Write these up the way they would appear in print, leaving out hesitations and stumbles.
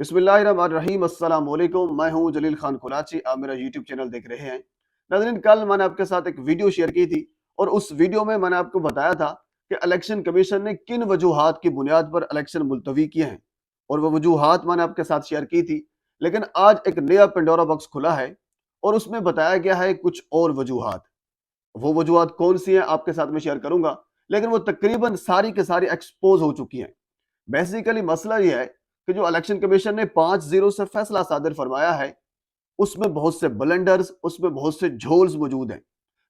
बिस्मिल्लाहिर्रहमानिर्रहीम। अस्सलाम वालेकुम। मैं हूं जलील खान कुराची। आप मेरा यूट्यूब चैनल देख रहे हैं। नाज़रीन, कल मैंने आपके साथ एक वीडियो शेयर की थी और उस वीडियो में मैंने आपको बताया था कि इलेक्शन कमीशन ने किन वजूहात की बुनियाद पर इलेक्शन मुलतवी किए हैं, और वो वजूहात मैंने आपके साथ शेयर की थी। लेकिन आज एक नया पेंडोरा बॉक्स खुला है और उसमें बताया गया है कुछ और वजूहात। वो वजूहात कौन सी हैं आपके साथ में शेयर करूंगा, लेकिन वो तकरीबन सारी के सारी एक्सपोज हो चुकी हैं। बेसिकली मसला ये है कि जो इलेक्शन कमीशन ने 5-0 से फैसला सादर फरमाया है, उसमें बहुत से ब्लंडर्स, उसमें बहुत से झोल्स मौजूद हैं।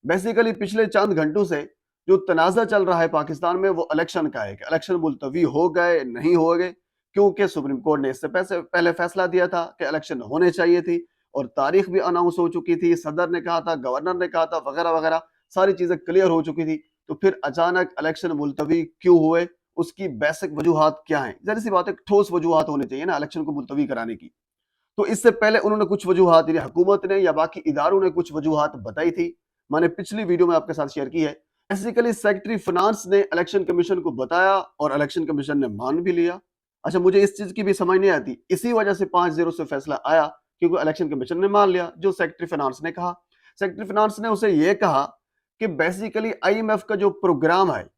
बेसिकली पिछले चंद घंटों से जो तनाज़ा चल रहा है पाकिस्तान में, वो इलेक्शन का है कि इलेक्शन मुलतवी हो गए, नहीं हो गए, क्योंकि सुप्रीम कोर्ट ने इससे पहले फैसला दिया था कि इलेक्शन होने चाहिए थी और तारीख भी अनाउंस हो चुकी थी। सदर ने कहा था, गवर्नर ने कहा था, वगैरह वगैरह सारी चीज़ें क्लियर हो चुकी थी। तो फिर अचानक इलेक्शन मुलतवी क्यों हुए, उसकी बेसिक वजूहात क्या हैं? ज़ाहिर सी बात है, ठोस वजूहात होनी चाहिए ना इलेक्शन को मुलतवी कराने की। तो इससे पहले उन्होंने कुछ वजूहात, यानी हुकूमत ने या बाकी इदारों ने कुछ वजूहात बताई थी। मैंने पिछली वीडियो में आपके साथ शेयर की है। बेसिकली सेक्रेटरी फाइनेंस ने इलेक्शन कमीशन को बताया और इलेक्शन कमीशन ने मान भी लिया। अच्छा, मुझे इस चीज की भी समझ नहीं आती, इसी वजह से 5-0 से फैसला आया क्योंकि इलेक्शन कमीशन ने मान लिया जो सेक्रेटरी फाइनेंस ने कहा। सेक्रेटरी फाइनेंस ने उसे यह कहा कि बेसिकली आईएमएफ का जो प्रोग्राम है,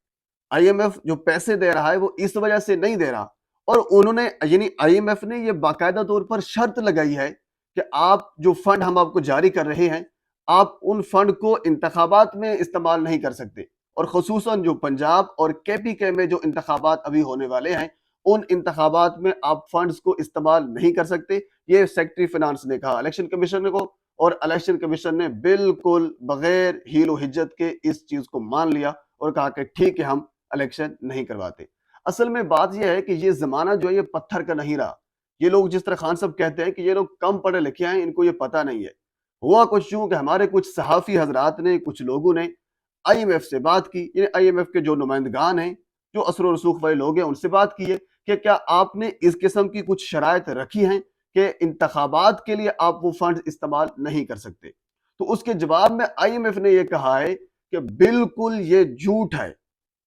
आईएमएफ जो पैसे दे रहा है वो इस वजह से नहीं दे रहा। और उन्होंने, यानी आईएमएफ ने ये बाकायदा तौर पर शर्त लगाई है कि आप जो फंड हम आपको जारी कर रहे हैं, आप उन फंड को इंतखाबात में इस्तेमाल नहीं कर सकते। और खुसूसन जो पंजाब और केपीके में जो इंतखाबात अभी होने वाले हैं, उन इंतखाबात में आप फंड्स को इस्तेमाल नहीं कर सकते। ये सेक्रेटरी फाइनेंस ने कहा इलेक्शन कमीशन को, और इलेक्शन कमीशन ने बिल्कुल बगैर हीलो हिज्जत के इस चीज को मान लिया और कहा कि ठीक है, हम इलेक्शन नहीं करवाते। असल में बात यह है कि ये जमाना जो है ये पत्थर का नहीं रहा। ये लोग जिस तरह खान साहब कहते हैं कि ये लोग कम पढ़े लिखे हैं, इनको ये पता नहीं है। हुआ कुछ यूं कि हमारे कुछ सहाफी हजरात ने, कुछ लोगों ने आईएमएफ से बात की, ये आईएमएफ के जो नुमाइंदगान हैं, जो असर रसूख वाले लोग हैं, उनसे बात की है कि क्या आपने इस किस्म की कुछ शराइत रखी हैं कि इंतखाबात के लिए आप वो फंड इस्तेमाल नहीं कर सकते। तो उसके जवाब में आईएमएफ ने यह कहा है कि बिल्कुल ये झूठ है।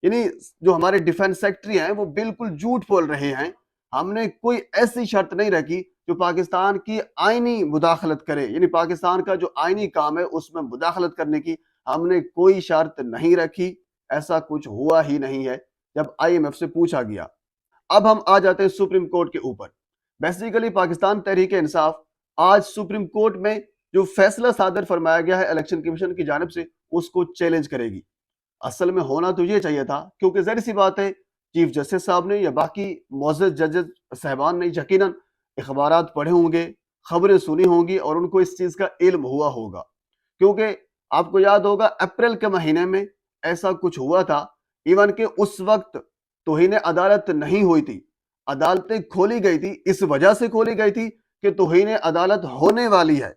यानी जो हमारे डिफेंस सेक्रेटरी हैं वो बिल्कुल झूठ बोल रहे हैं। हमने कोई ऐसी शर्त नहीं रखी जो पाकिस्तान की आईनी मुदाखलत करे, यानी पाकिस्तान का जो आईनी काम है उसमें मुदाखलत करने की हमने कोई शर्त नहीं रखी। ऐसा कुछ हुआ ही नहीं है जब आईएमएफ से पूछा गया। अब हम आ जाते हैं सुप्रीम कोर्ट के ऊपर। बेसिकली पाकिस्तान तहरीक इंसाफ आज सुप्रीम कोर्ट में जो फैसला सादर फरमाया गया है इलेक्शन कमीशन की जानिब से, उसको चैलेंज करेगी। असल में होना तो ये चाहिए था, क्योंकि जाहिर सी बात है चीफ जस्टिस साहब ने या बाकी मोअज़्ज़ज़ जजेस साहबान ने यकीनन अखबारात पढ़े होंगे, खबरें सुनी होंगी और उनको इस चीज़ का इल्म हुआ होगा। क्योंकि आपको याद होगा अप्रैल के महीने में ऐसा कुछ हुआ था। इवन के उस वक्त तौहीन अदालत नहीं हुई थी, अदालतें खोली गई थी। इस वजह से खोली गई थी कि तौहीन अदालत होने वाली है,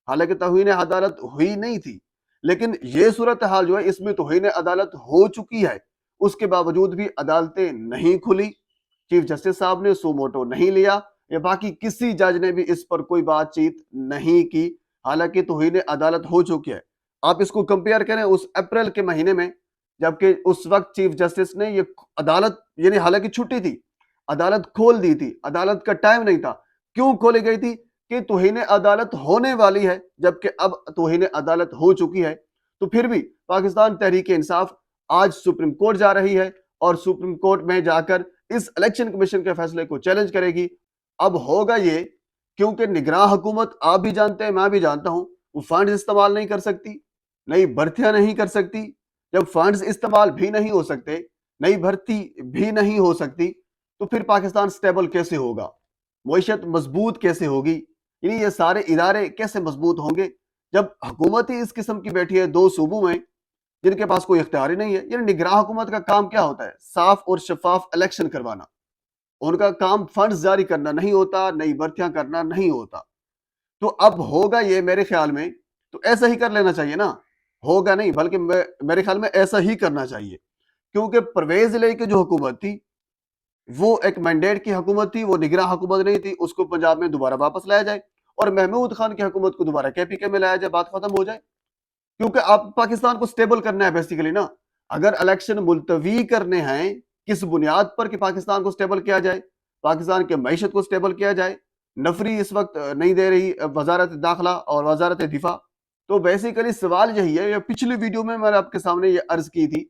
हालांकि तौहीन अदालत हुई नहीं थी। लेकिन ये सूरत हाल जो है, इसमें तौहीन अदालत हो चुकी है, उसके बावजूद भी अदालतें नहीं खुली। चीफ जस्टिस साहब ने सो मोटो नहीं लिया या बाकी किसी जज ने भी इस पर कोई बातचीत नहीं की, हालांकि तौहीन अदालत हो चुकी है। आप इसको कंपेयर करें उस अप्रैल के महीने में, जबकि उस वक्त चीफ जस्टिस ने ये अदालत, यानी हालांकि छुट्टी थी, अदालत खोल दी थी, अदालत का टाइम नहीं था। क्यों खोली गई थी? कि तौहीन अदालत होने वाली है, जबकि अब तौहीन अदालत हो चुकी है। तो फिर भी पाकिस्तान तहरीक इंसाफ आज सुप्रीम कोर्ट जा रही है और सुप्रीम कोर्ट में जाकर इस इलेक्शन कमीशन के फैसले को चैलेंज करेगी। अब होगा ये, क्योंकि निगरान हुकूमत, आप भी जानते हैं, मैं भी जानता हूं, वो फंड इस्तेमाल नहीं कर सकती, नई भर्तियां नहीं कर सकती। जब फंड्स इस्तेमाल भी नहीं हो सकते, नई भर्ती भी नहीं हो सकती, तो फिर पाकिस्तान स्टेबल कैसे होगा, मईशत मजबूत कैसे होगी, यानी ये सारे इदारे कैसे मजबूत होंगे जब हुकूमत ही इस किस्म की बैठी है दो सूबों में जिनके पास कोई इख्तियार ही नहीं है। यानी निगरान हुकूमत का काम क्या होता है? साफ और शफाफ इलेक्शन करवाना। उनका काम फंड्स जारी करना नहीं होता, नई भर्तियां करना नहीं होता। तो अब होगा ये, मेरे ख्याल में तो ऐसा ही कर लेना चाहिए ना। होगा नहीं, बल्कि मेरे ख्याल में ऐसा ही करना चाहिए, क्योंकि परवेज इलाही की जो हुकूमत थी वो एक मैंडेट की हुकूमत थी, वो निगरान हुकूमत नहीं थी। उसको पंजाब में दोबारा वापस लाया जाए और महमूद खान की हुकूमत को दोबारा केपीके में लाया जाए, बात खत्म हो जाए। क्योंकि आप पाकिस्तान को स्टेबल करना है बेसिकली ना। अगर इलेक्शन मुलतवी करने हैं, किस बुनियाद पर कि पाकिस्तान को स्टेबल किया जाए, पाकिस्तान के मईशत को स्टेबल किया जाए, نفری اس وقت نہیں دے رہی وزارت داخلہ اور وزارت دفاع. تو بیسیکلی سوال یہی ہے، یا پچھلی ویڈیو میں نے آپ کے سامنے یہ عرض کی تھی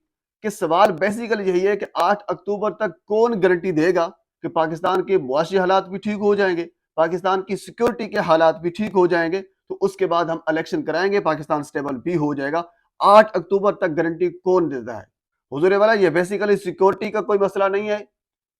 کہ سوال بیسیکلی یہی ہے کہ 8 اکتوبر تک کون گارنٹی دے گا کہ پاکستان کے معاشی حالات بھی ٹھیک ہو جائیں گے، پاکستان کی سیکیورٹی کے حالات بھی ٹھیک ہو جائیں گے، تو اس کے بعد ہم الیکشن کرائیں گے، پاکستان سٹیبل بھی ہو جائے گا. 8 اکتوبر تک گارنٹی کون دیتا ہے؟ حضور والا یہ بیسیکلی سیکیورٹی کا کوئی مسئلہ نہیں ہے،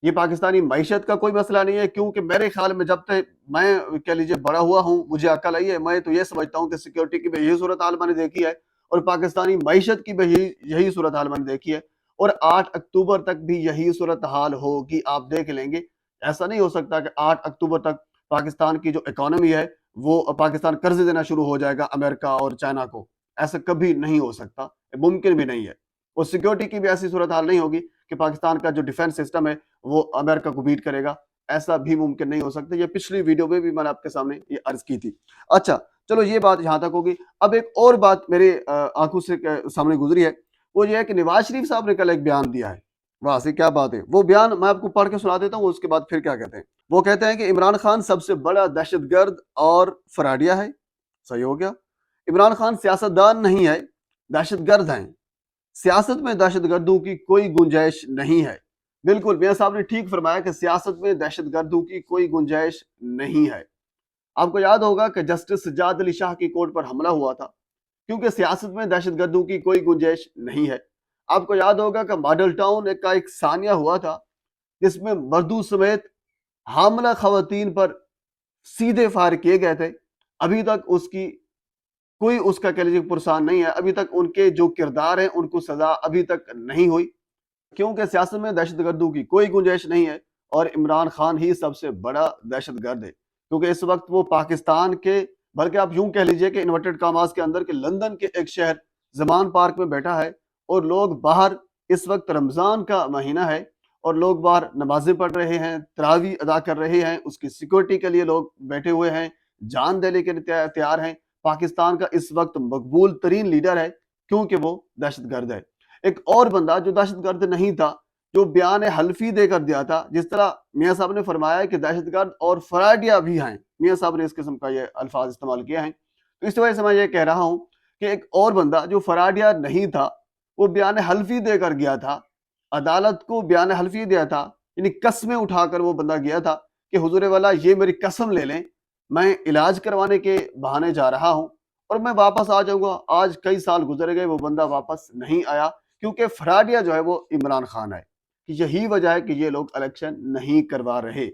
یہ پاکستانی معیشت کا کوئی مسئلہ نہیں ہے، کیونکہ میرے خیال میں جب تک میں کہہ لیجیے بڑا ہوا ہوں، مجھے عقل آئی ہے، میں تو یہ سمجھتا ہوں کہ سیکیورٹی کی بھی یہی صورتحال میں نے دیکھی ہے اور پاکستانی معیشت کی بھی یہی صورتحال میں نے دیکھی ہے، اور 8 اکتوبر تک بھی یہی صورتحال ہوگی. آپ دیکھ لیں گے، ایسا نہیں ہو سکتا کہ 8 اکتوبر تک پاکستان کی جو اکانومی ہے وہ پاکستان قرض دینا شروع ہو جائے گا امریکہ اور چائنا کو. ایسا کبھی نہیں ہو سکتا، ممکن بھی نہیں ہے. اور سیکیورٹی کی بھی ایسی صورتحال نہیں ہوگی کہ پاکستان کا جو ڈیفنس سسٹم ہے وہ امریکہ کو بیٹ کرے گا، ایسا بھی ممکن نہیں ہو سکتا. یہ پچھلی ویڈیو میں بھی میں نے آپ کے سامنے یہ عرض کی تھی. اچھا چلو یہ بات یہاں تک ہوگی. اب ایک اور بات میرے آنکھوں سے سامنے گزری ہے، وہ یہ ہے کہ نواز شریف صاحب نے کل ایک بیان دیا ہے. وہاں سے کیا بات ہے، وہ بیان میں آپ کو پڑھ کے سنا دیتا ہوں، اس کے بعد پھر کیا کہتے ہیں. وہ کہتے ہیں کہ عمران خان سب سے بڑا دہشت گرد اور فراڈیا ہے. صحیح ہو گیا، عمران خان سیاستدان نہیں ہے، دہشت گرد ہیں. سیاست میں دہشت گردوں کی کوئی گنجائش نہیں ہے. بالکل میاں صاحب نے ٹھیک فرمایا کہ سیاست میں دہشت گردوں کی کوئی گنجائش نہیں ہے. آپ کو یاد ہوگا کہ جسٹس سجاد علی شاہ کی کورٹ پر حملہ ہوا تھا، کیونکہ سیاست میں دہشت گردوں کی کوئی گنجائش نہیں ہے. آپ کو یاد ہوگا کہ ماڈل ٹاؤن کا ایک ثانیہ ہوا تھا جس میں مردوں سمیت حاملہ خواتین پر سیدھے فائر کیے گئے تھے. ابھی تک اس کی کوئی اس کا کہہ لیجیے پرسان نہیں ہے، ابھی تک ان کے جو کردار ہیں ان کو سزا ابھی تک نہیں ہوئی، کیونکہ سیاست میں دہشت گردوں کی کوئی گنجائش نہیں ہے اور عمران خان ہی سب سے بڑا دہشت گرد ہے. کیونکہ اس وقت وہ پاکستان کے، بلکہ آپ یوں کہہ لیجئے کہ انورٹڈ کاماز کے اندر کہ لندن کے ایک شہر زمان پارک میں بیٹھا ہے، اور لوگ باہر، اس وقت رمضان کا مہینہ ہے اور لوگ باہر نمازیں پڑھ رہے ہیں، تراویح ادا کر رہے ہیں، اس کی سیکورٹی کے لیے لوگ بیٹھے ہوئے ہیں، جان دینے کے لیے تیار ہیں. پاکستان کا اس وقت مقبول ترین لیڈر ہے کیونکہ وہ دہشت گرد ہے. ایک اور بندہ جو دہشت گرد نہیں تھا، جو بیان حلفی دے کر دیا تھا، جس طرح میاں صاحب نے فرمایا کہ دہشت گرد اور فراڈیا بھی ہیں، میاں صاحب نے اس قسم کا یہ الفاظ استعمال کیا ہیں. تو اس وجہ سے میں یہ کہہ رہا ہوں کہ ایک اور بندہ جو فراڈیا نہیں تھا، وہ بیان حلفی دے کر گیا تھا، عدالت کو بیان حلفی دیا تھا، یعنی قسمیں اٹھا کر وہ بندہ گیا تھا کہ حضور والا یہ میری قسم لے لیں، میں علاج کروانے کے بہانے جا رہا ہوں اور میں واپس آ جاؤں گا. آج کئی سال گزر گئے، وہ بندہ واپس نہیں آیا، کیونکہ فراڈیا جو ہے وہ عمران خان ہے. یہی وجہ ہے کہ یہ لوگ الیکشن نہیں کروا رہے.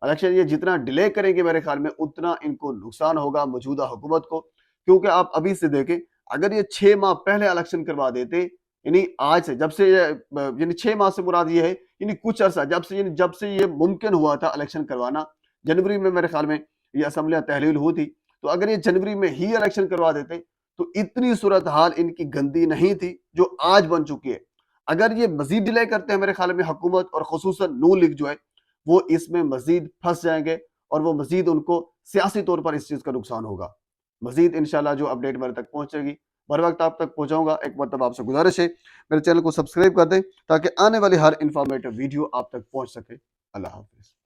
الیکشن یہ جتنا ڈیلے کریں گے میرے خیال میں اتنا ان کو نقصان ہوگا موجودہ حکومت کو. کیونکہ آپ ابھی سے دیکھیں، اگر یہ 6 ماہ پہلے الیکشن کروا دیتے، یعنی آج سے، جب سے یعنی 6 ماہ سے مراد یہ ہے یعنی کچھ عرصہ جب سے یہ ممکن ہوا تھا الیکشن کروانا، جنوری میں میرے خیال میں یہ اسمبلیاں تحلیل ہوئی تھی، تو اگر یہ جنوری میں ہی الیکشن کروا دیتے تو اتنی صورتحال ان کی گندی نہیں تھی جو آج بن چکی ہے. اگر یہ مزید ڈیلے کرتے ہیں میرے خیال میں حکومت اور خصوصاً نون لیگ جو ہے وہ اس میں مزید پھنس جائیں گے اور وہ مزید ان کو سیاسی طور پر اس چیز کا نقصان ہوگا. مزید انشاءاللہ جو اپڈیٹ میرے تک پہنچے گی بر وقت آپ تک پہنچاؤں گا. ایک مرتبہ آپ سے گزارش ہے میرے چینل کو سبسکرائب کر دیں تاکہ آنے والی ہر انفارمیٹو ویڈیو آپ تک پہنچ سکے. اللہ حافظ.